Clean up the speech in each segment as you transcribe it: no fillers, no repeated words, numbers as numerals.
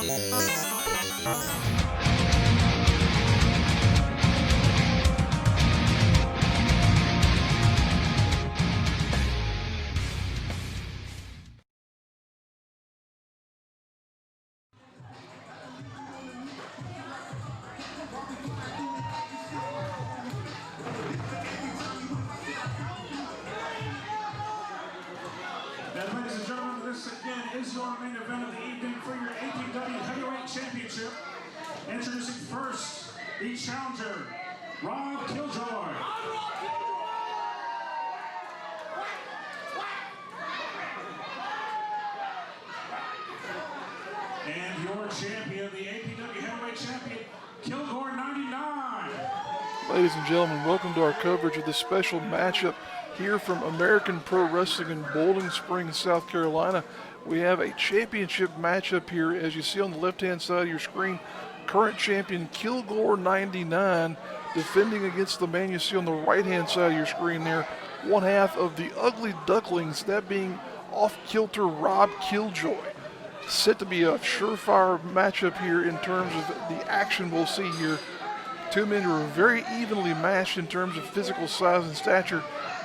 Ladies and gentlemen, this again is your main event of the evening for your APW Heavyweight Championship. Introducing first, the challenger, Killjoy. And your champion, the APW Heavyweight Champion, Kilgore 99. Ladies and gentlemen, welcome to our coverage of this special matchup here from American Pro Wrestling in Bowling Springs, South Carolina. We have a championship matchup here, as you see on the left-hand side of your screen. Current champion Kilgore 99 defending against the man you see on the right-hand side of your screen there, one half of the Ugly Ducklings, that being Off-kilter Killjoy. Set to be a surefire matchup here in terms of the action we'll see here. Two men who are very evenly matched in terms of physical size and stature,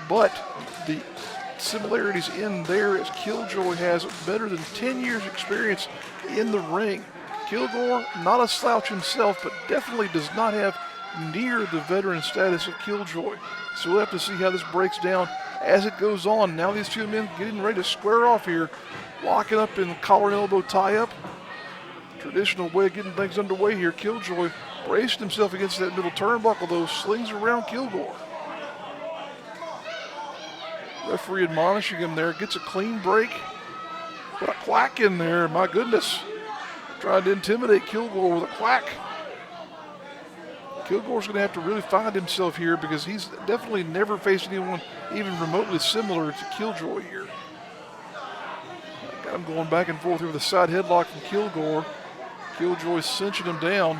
but the similarities in there as Killjoy has better than 10 years experience in the ring. Kilgore, not a slouch himself, but definitely does not have near the veteran status of Killjoy. So we'll have to see how this breaks down as it goes on. Now these two men getting ready to square off here, locking up in the collar and elbow tie-up. Traditional way of getting things underway here. Killjoy braced himself against that middle turnbuckle, though, slings around Kilgore. Referee admonishing him there, gets a clean break. Put a quack in there, my goodness. Trying to intimidate Kilgore with a quack. Kilgore's going to have to really find himself here because he's definitely never faced anyone even remotely similar to Killjoy here. Got him going back and forth here with a side headlock from Kilgore. Killjoy cinching him down.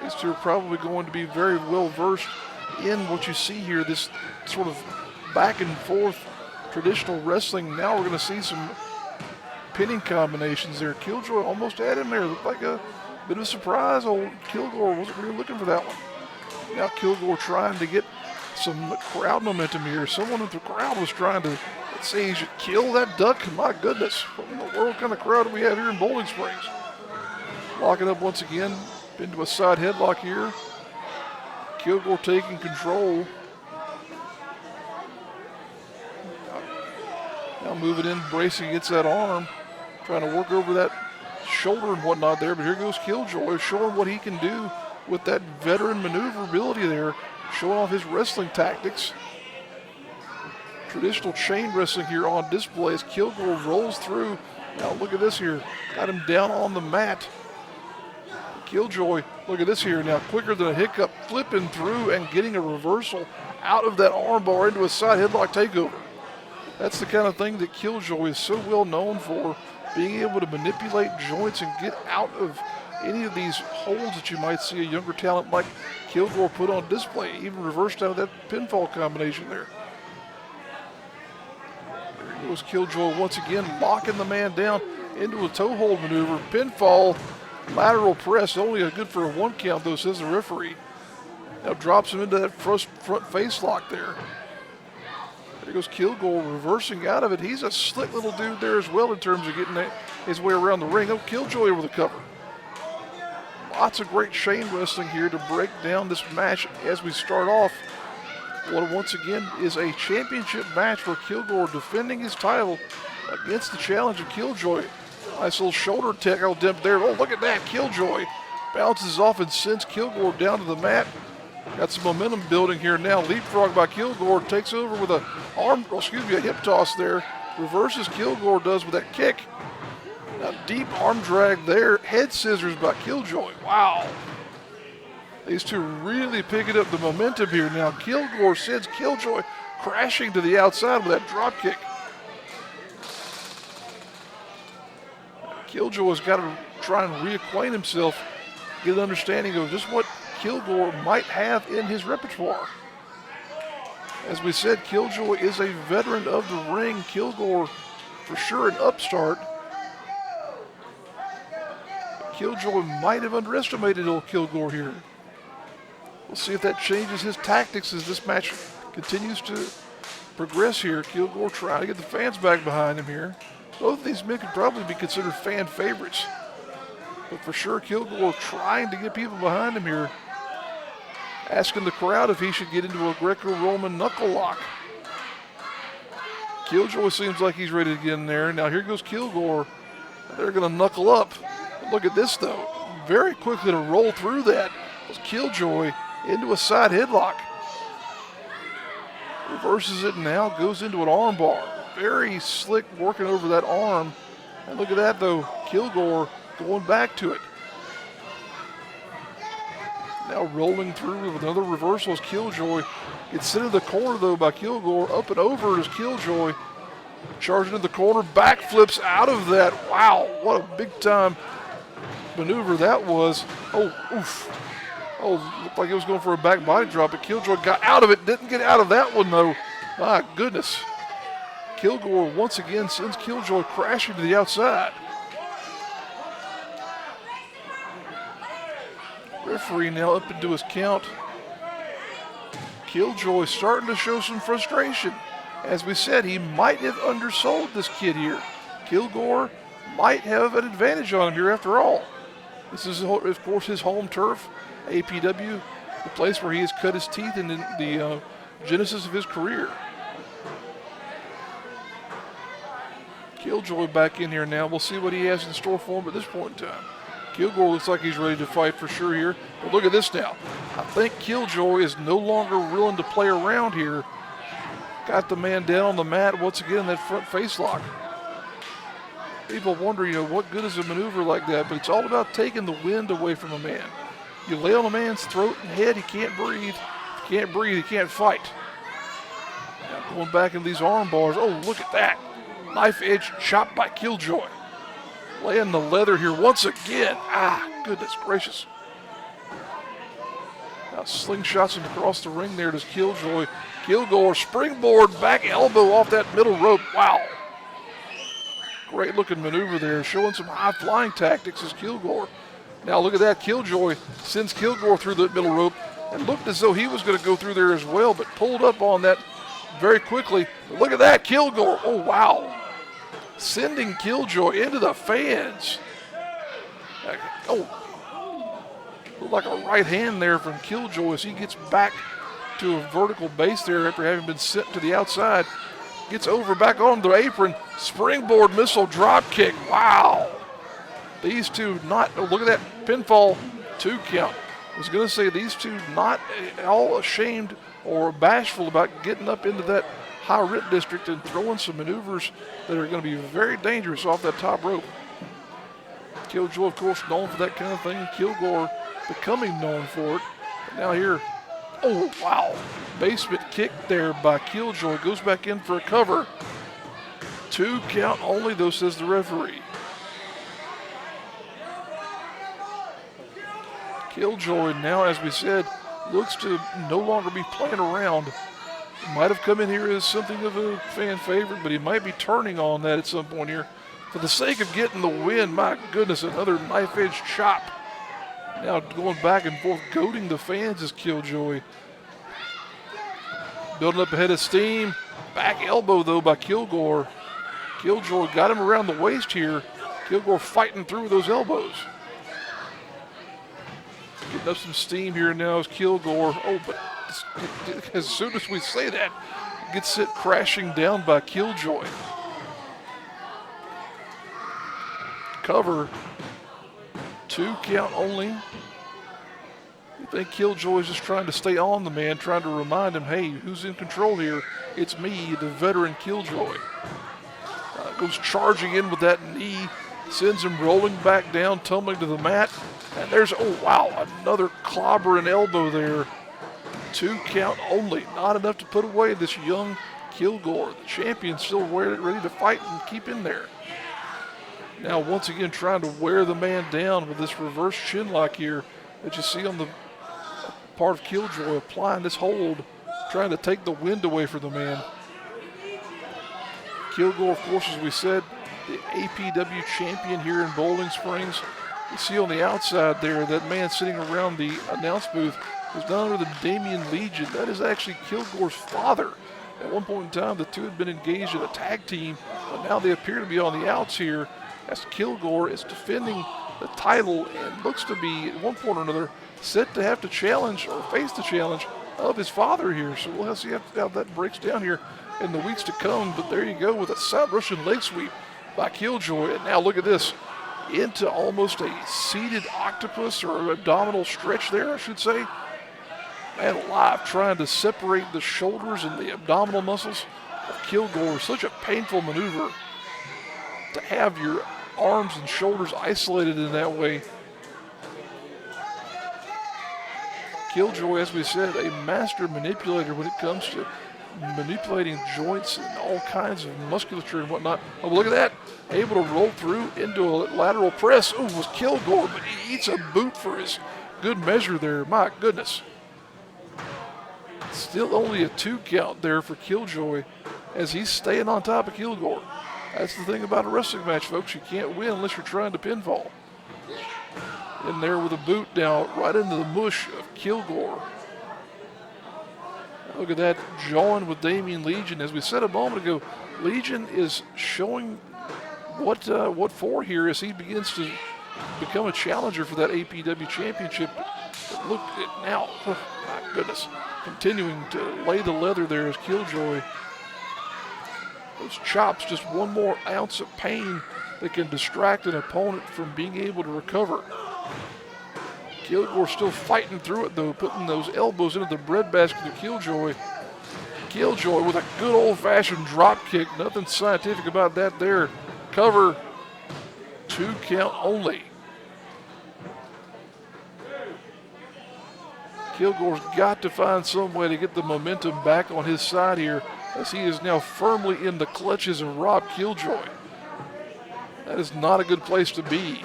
These two are probably going to be very well versed in what you see here, this sort of back and forth traditional wrestling. Now we're going to see some pinning combinations there. Killjoy almost had him there. Looked like a bit of a surprise. Old Kilgore wasn't really looking for that one. Now Kilgore trying to get some crowd momentum here. Someone in the crowd was trying to say he should kill that duck. My goodness, what in the world kind of crowd do we have here in Bowling Springs? Locking up once again into a side headlock here. Kilgore taking control. Now moving in, bracing against that arm, trying to work over that shoulder and whatnot there. But here goes Killjoy, showing what he can do with that veteran maneuverability there, showing off his wrestling tactics. Traditional chain wrestling here on display as Kilgore rolls through. Now look at this here, got him down on the mat. Killjoy, look at this here now, quicker than a hiccup, flipping through and getting a reversal out of that armbar into a side headlock takeover. That's the kind of thing that Killjoy is so well known for, being able to manipulate joints and get out of any of these holds that you might see a younger talent like Kilgore put on display, even reversed out of that pinfall combination there. There goes Killjoy once again, locking the man down into a toe hold maneuver, pinfall, lateral press, only good for a 1 count though, says the referee. Now drops him into that front face lock there. There goes Kilgore reversing out of it. He's a slick little dude there as well in terms of getting his way around the ring. Oh, Killjoy over the cover. Lots of great chain wrestling here to break down this match as we start off. What once again is a championship match for Kilgore defending his title against the challenge of Killjoy. Nice little shoulder tackle dip there. Oh, look at that. Killjoy bounces off and sends Kilgore down to the mat. Got some momentum building here now. Leapfrog by Kilgore, takes over with a hip toss there. Reverses Kilgore does with that kick. Now deep arm drag there. Head scissors by Killjoy. Wow. These two really picking up the momentum here now. Kilgore sends Killjoy crashing to the outside with that drop kick. Killjoy's got to try and reacquaint himself, get an understanding of just what Kilgore might have in his repertoire. As we said, Killjoy is a veteran of the ring. Kilgore, for sure, an upstart. Killjoy might have underestimated old Kilgore here. We'll see if that changes his tactics as this match continues to progress here. Kilgore trying to get the fans back behind him here. Both of these men could probably be considered fan favorites. But for sure, Kilgore trying to get people behind him here. Asking the crowd if he should get into a Greco-Roman knuckle lock. Killjoy seems like he's ready to get in there. Now here goes Kilgore. They're going to knuckle up. Look at this, though. Very quickly to roll through that was Killjoy into a side headlock. Reverses it now, goes into an arm bar. Very slick working over that arm. And look at that, though. Kilgore going back to it. Now rolling through with another reversal as Killjoy gets sent into the corner, though, by Kilgore. Up and over is Killjoy. Charging in the corner, backflips out of that. Wow, what a big-time maneuver that was. Oh, oof. Oh, looked like it was going for a back body drop, but Killjoy got out of it. Didn't get out of that one, though. My goodness. Kilgore once again sends Killjoy crashing to the outside. Referee now up into his count. Killjoy starting to show some frustration. As we said, he might have undersold this kid here. Kilgore might have an advantage on him here after all. This is, of course, his home turf, APW, the place where he has cut his teeth in the genesis of his career. Killjoy back in here now. We'll see what he has in store for him at this point in time. Kilgore looks like he's ready to fight for sure here. But look at this now. I think Killjoy is no longer willing to play around here. Got the man down on the mat once again in that front face lock. People wonder, what good is a maneuver like that? But it's all about taking the wind away from a man. You lay on a man's throat and head, he can't breathe. If he can't breathe, he can't fight. Now going back into these arm bars. Oh, look at that. Knife edge chop by Killjoy. Laying the leather here once again. Ah, goodness gracious. Now slingshots him across the ring there. Does Killjoy. Kilgore springboard back elbow off that middle rope. Wow. Great looking maneuver there. Showing some high flying tactics as Kilgore. Now look at that. Killjoy sends Kilgore through the middle rope. And looked as though he was going to go through there as well. But pulled up on that very quickly. But look at that. Kilgore. Oh, wow. Sending Killjoy into the fans. Oh, looked like a right hand there from Killjoy as he gets back to a vertical base there after having been sent to the outside. Gets over back on the apron. Springboard missile drop kick. Wow. These two not, oh, look at that pinfall 2 count. I was going to say these two not at all ashamed or bashful about getting up into that high rip district and throwing some maneuvers that are going to be very dangerous off that top rope. Killjoy, of course, known for that kind of thing. Kilgore becoming known for it. But now here, oh, wow. Basement kick there by Killjoy. Goes back in for a cover. 2 count only, though, says the referee. Killjoy now, as we said, looks to no longer be playing around. Might have come in here as something of a fan favorite, but he might be turning on that at some point here. For the sake of getting the win, my goodness, another knife edge chop. Now going back and forth, goading the fans is Killjoy. Building up a head of steam. Back elbow, though, by Kilgore. Killjoy got him around the waist here. Kilgore fighting through those elbows. Getting up some steam here now is Kilgore. Oh, but as soon as we say that, gets sent crashing down by Killjoy. Cover. 2 count only. You think Killjoy is just trying to stay on the man, trying to remind him, hey, who's in control here? It's me, the veteran Killjoy. Goes charging in with that knee, sends him rolling back down, tumbling to the mat. And there's, oh, wow, another clobbering elbow there. 2 count only. Not enough to put away this young Kilgore. The champion still ready to fight and keep in there. Now once again trying to wear the man down with this reverse chin lock here that you see on the part of Killjoy, applying this hold, trying to take the wind away from the man. Kilgore, of course, as we said, the APW champion here in Bowling Springs. You see on the outside there, that man sitting around the announce booth is none other than Damian Legion. That is actually Kilgore's father. At one point in time, the two had been engaged in a tag team, but now they appear to be on the outs here as Kilgore is defending the title and looks to be, at one point or another, set to have to challenge or face the challenge of his father here. So we'll have to see how that breaks down here in the weeks to come. But there you go with a side Russian leg sweep by Killjoy. And now look at this, into almost a seated octopus or abdominal stretch there, I should say. Man alive, trying to separate the shoulders and the abdominal muscles of Kilgore. Such a painful maneuver to have your arms and shoulders isolated in that way. Killjoy, as we said, a master manipulator when it comes to manipulating joints and all kinds of musculature and whatnot. Oh, look at that. Able to roll through into a lateral press. Oh, it was Kilgore, but he eats a boot for his good measure there. My goodness. Still only a 2 count there for Killjoy as he's staying on top of Kilgore. That's the thing about a wrestling match, folks. You can't win unless you're trying to pinfall. In there with a boot now, right into the mush of Kilgore. Look at that, jawing with Damian Legion. As we said a moment ago, Legion is showing what for here as he begins to become a challenger for that APW championship. But look at now, oh my goodness, continuing to lay the leather there as Killjoy. Those chops, just one more ounce of pain that can distract an opponent from being able to recover. Kilgore still fighting through it though, putting those elbows into the breadbasket of Killjoy. Killjoy with a good old-fashioned drop kick. Nothing scientific about that there. Cover, 2 count only. Kilgore's got to find some way to get the momentum back on his side here as he is now firmly in the clutches of Rob Killjoy. That is not a good place to be.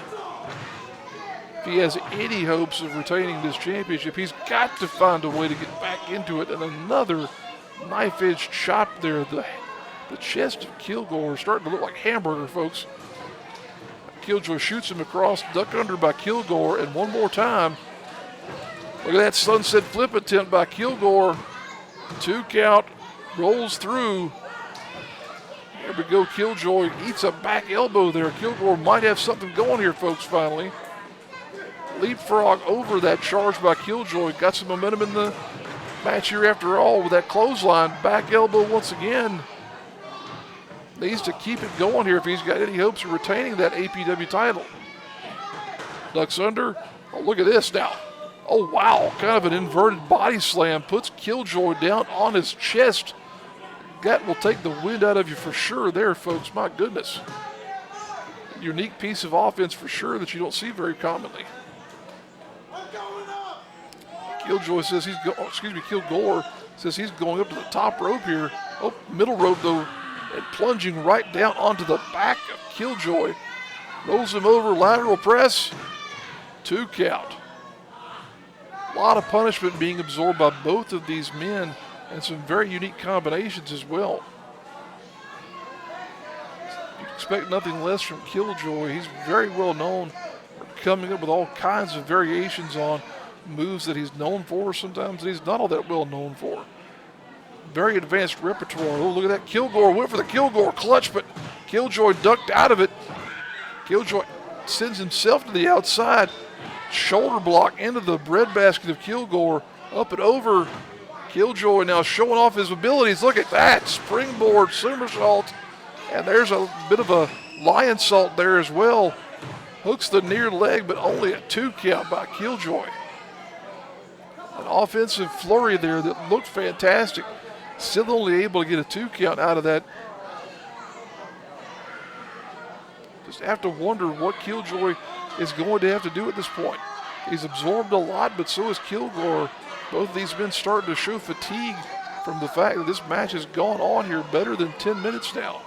If he has any hopes of retaining this championship, he's got to find a way to get back into it. And another knife-edge chop there. The chest of Kilgore is starting to look like hamburger, folks. Killjoy shoots him across, ducked under by Kilgore, and one more time. Look at that sunset flip attempt by Kilgore. 2 count, rolls through. Here we go, Killjoy eats a back elbow there. Kilgore might have something going here, folks, finally. Leapfrog over that charge by Killjoy. Got some momentum in the match here after all with that clothesline. Back elbow once again. Needs to keep it going here if he's got any hopes of retaining that APW title. Ducks under. Oh, look at this now. Oh, wow. Kind of an inverted body slam. Puts Killjoy down on his chest. That will take the wind out of you for sure there, folks. My goodness. Unique piece of offense for sure that you don't see very commonly. Kilgore says Kilgore says he's going up to the top rope here. Oh, middle rope though, and plunging right down onto the back of Killjoy. Rolls him over, lateral press, 2 count. A lot of punishment being absorbed by both of these men and some very unique combinations as well. You expect nothing less from Killjoy. He's very well known for coming up with all kinds of variations on moves that he's known for, sometimes that he's not all that well known for. Very advanced repertoire. Oh, look at that. Kilgore went for the Kilgore clutch, but Killjoy ducked out of it. Killjoy sends himself to the outside. Shoulder block into the breadbasket of Kilgore. Up and over. Killjoy now showing off his abilities. Look at that. Springboard somersault. And there's a bit of a lion salt there as well. Hooks the near leg, but only a 2 count by Killjoy. An offensive flurry there that looked fantastic. Still only able to get a 2 count out of that. Just have to wonder what Killjoy is going to have to do at this point. He's absorbed a lot, but so is Kilgore. Both of these men starting to show fatigue from the fact that this match has gone on here better than 10 minutes now.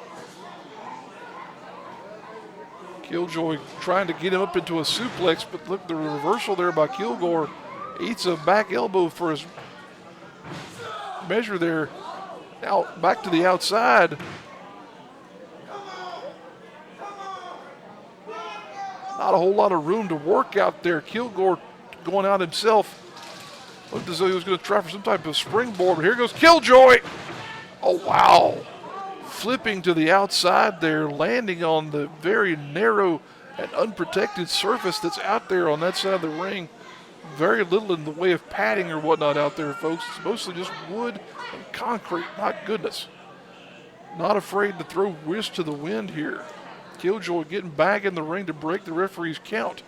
Killjoy trying to get him up into a suplex, but look, the reversal there by Kilgore. Eats a back elbow for his measure there. Now back to the outside. Not a whole lot of room to work out there. Kilgore going out himself. Looked as though he was going to try for some type of springboard. But here goes Killjoy. Oh, wow. Flipping to the outside there, landing on the very narrow and unprotected surface that's out there on that side of the ring. Very little in the way of padding or whatnot out there, folks. It's mostly just wood and concrete. My goodness. Not afraid to throw wrist to the wind here. Killjoy getting back in the ring to break the referee's count.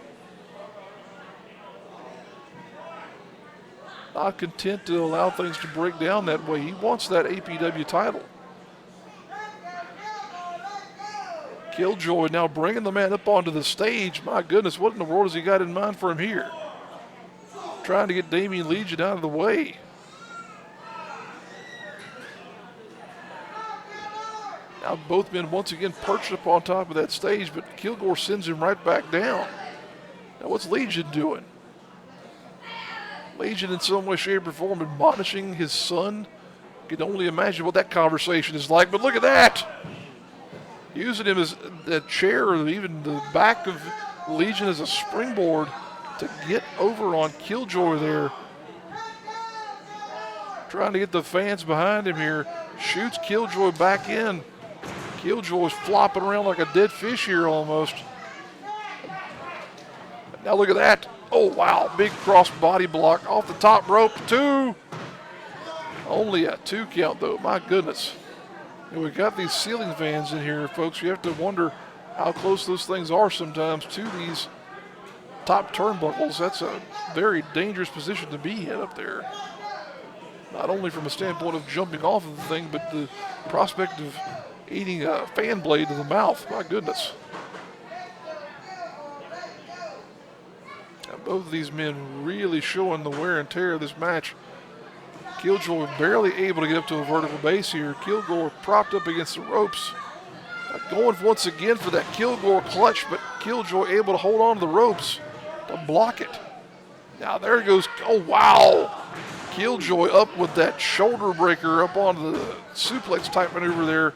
Not content to allow things to break down that way. He wants that APW title. Killjoy now bringing the man up onto the stage. My goodness, what in the world has he got in mind for him here? Trying to get Damian Legion out of the way. Now both men once again perched up on top of that stage, but Kilgore sends him right back down. Now what's Legion doing? Legion in some way, shape, or form admonishing his son. You can only imagine what that conversation is like, but look at that! Using him as a chair or even the back of Legion as a springboard to get over on Killjoy there. Trying to get the fans behind him here. Shoots Killjoy back in. Killjoy's flopping around like a dead fish here almost. Now look at that. Oh, wow. Big cross body block off the top rope. 2. Only a 2 count, though. My goodness. And we've got these ceiling fans in here, folks. You have to wonder how close those things are sometimes to these top turnbuckles. That's a very dangerous position to be in up there. Not only from a standpoint of jumping off of the thing, but the prospect of eating a fan blade to the mouth. My goodness. Now, both of these men really showing the wear and tear of this match. Killjoy barely able to get up to a vertical base here. Kilgore propped up against the ropes. Going once again for that Kilgore clutch, but Killjoy able to hold on to the ropes to block it. Now there goes, oh wow. Killjoy up with that shoulder breaker up onto the suplex type maneuver there.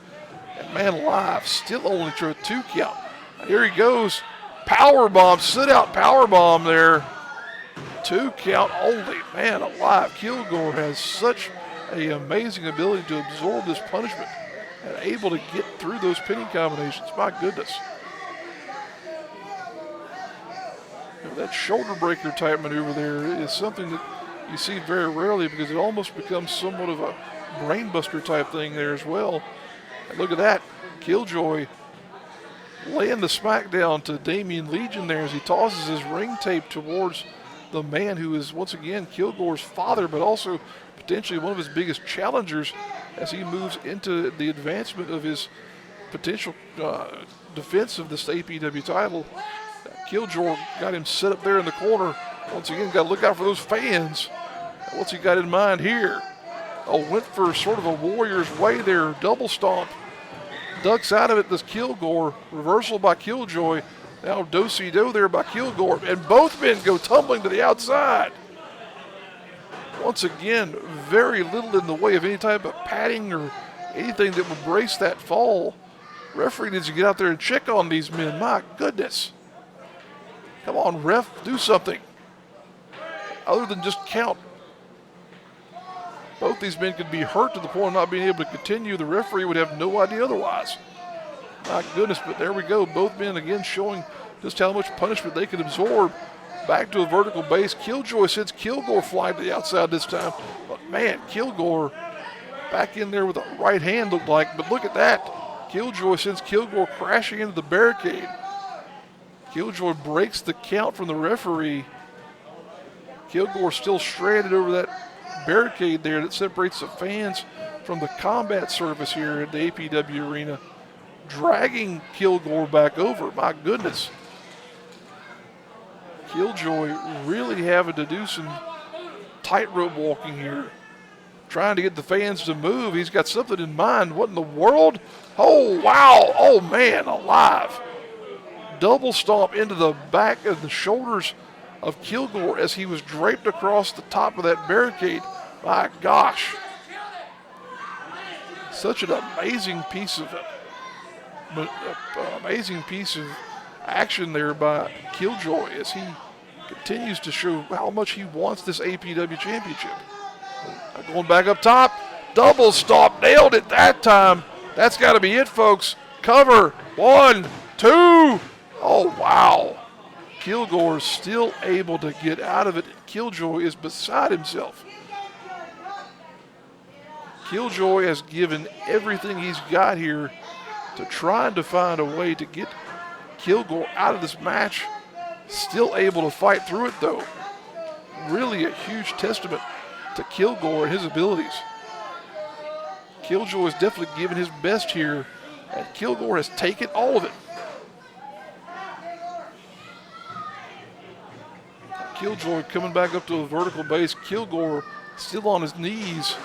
And man alive, still only to a 2 count. Now here he goes. Power bomb, sit out power bomb there. 2 count only. Man alive. Kilgore has such an amazing ability to absorb this punishment and able to get through those pinning combinations. My goodness. You know, that shoulder breaker type maneuver there is something that you see very rarely because it almost becomes somewhat of a brainbuster type thing there as well. And look at that. Killjoy laying the smackdown to Damian Legion there as he tosses his ring tape towards the man who is once again Kilgore's father, but also potentially one of his biggest challengers as he moves into the advancement of his potential defense of this APW title. Killjoy got him set up there in the corner. Once again, got to look out for those fans. What's he got in mind here? Oh, went for sort of a warrior's way there, double stomp. Ducks out of it, this Kilgore. Reversal by Killjoy. Now do-si-do there by Kilgore. And both men go tumbling to the outside. Once again, very little in the way of any type of padding or anything that would brace that fall. Referee needs to get out there and check on these men. My goodness. Come on, ref, do something. Other than just count. Both these men could be hurt to the point of not being able to continue. The referee would have no idea otherwise. My goodness, but there we go. Both men again showing just how much punishment they can absorb. Back to a vertical base. Killjoy sends Kilgore flying to the outside this time. But man, Kilgore back in there with a right hand looked like. But look at that. Killjoy sends Kilgore crashing into the barricade. Killjoy breaks the count from the referee. Kilgore still stranded over that barricade there that separates the fans from the combat surface here at the APW arena. Dragging Kilgore back over. My goodness. Killjoy really having to do some tightrope walking here. Trying to get the fans to move. He's got something in mind. What in the world? Oh, wow. Oh, man, alive. Double stomp into the back of the shoulders of Kilgore as he was draped across the top of that barricade. My gosh. Such an amazing piece of action there by Killjoy as he continues to show how much he wants this APW championship. Going back up top, double stop, nailed it that time. That's got to be it, folks. Cover, 1, 2. Oh, wow. Kilgore still able to get out of it. Killjoy is beside himself. Killjoy has given everything he's got here to trying to find a way to get Kilgore out of this match. Still able to fight through it, though. Really a huge testament to Kilgore and his abilities. Killjoy has definitely given his best here, and Kilgore has taken all of it. Killjoy coming back up to a vertical base. Kilgore still on his knees.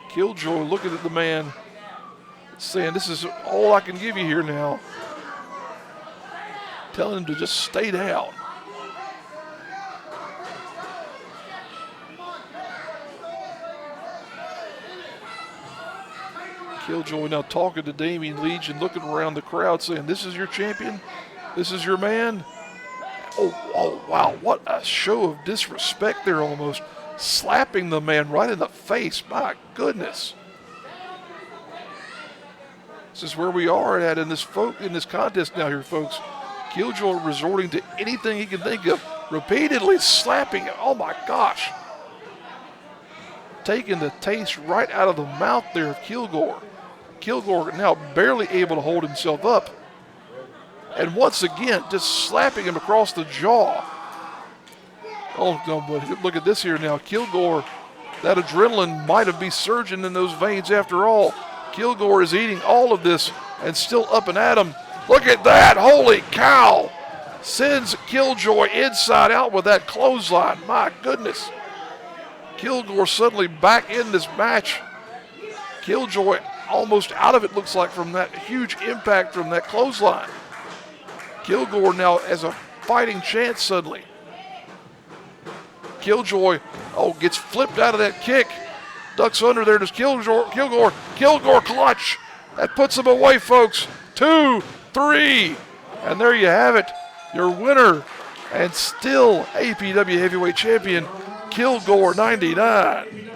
Killjoy looking at the man, saying, this is all I can give you here now. Telling him to just stay down. Killjoy now talking to Damian Legion, looking around the crowd, saying, this is your champion? This is your man? Oh, wow, what a show of disrespect there almost. Slapping the man right in the face, my goodness. This is where we are at in this contest now here, folks. Killjoy resorting to anything he can think of, repeatedly slapping it. Oh my gosh. Taking the taste right out of the mouth there of Kilgore. Kilgore now barely able to hold himself up. And once again, just slapping him across the jaw. Oh, no, but look at this here now. Kilgore, that adrenaline might have been surging in those veins after all. Kilgore is eating all of this and still up and at him. Look at that. Holy cow. Sends Killjoy inside out with that clothesline. My goodness. Kilgore suddenly back in this match. Killjoy almost out of it, looks like, from that huge impact from that clothesline. Kilgore now has a fighting chance suddenly. Killjoy, gets flipped out of that kick. Ducks under there. Does Kilgore clutch. That puts him away, folks. 2, 3. And there you have it. Your winner and still APW Heavyweight Champion, Kilgore 99.